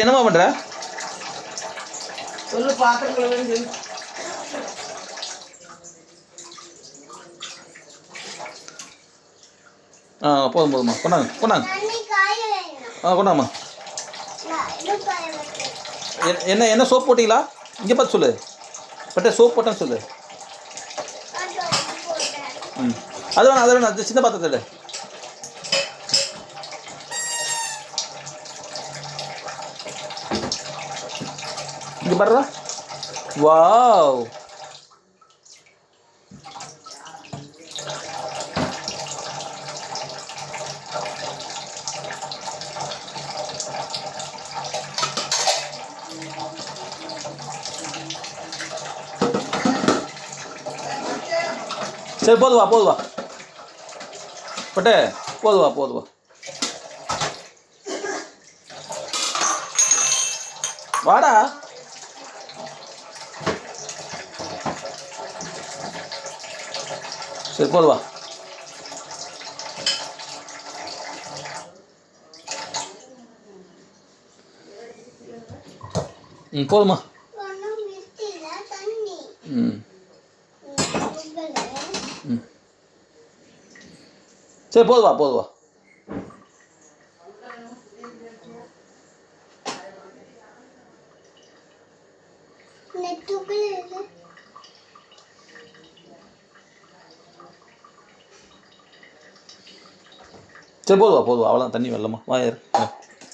பட்டு என்னம்மா பண்ணுற? சொல்லு பாத்திரங்களை வேணும். போதும் போதும்மா, கொண்டாங்க கொண்டாங்க. கொண்டாம்மா. என்ன சோப் போட்டிங்களா? இங்கே பார்த்து சொல்லு. பட்டு சோப் போட்டேன்னு சொல்லு. அது வேணும் அது சின்ன பாத்திரத்தில். இங்கே பாருடா. வாவ், சரி போதுவா பட்டு போதுவா. வாடா. சரி போதுவா. போதுமா. சரி போதுவா. சரி போதுவா. அவ்வளோதான், தண்ணி வரலம்மா. வாயாரு.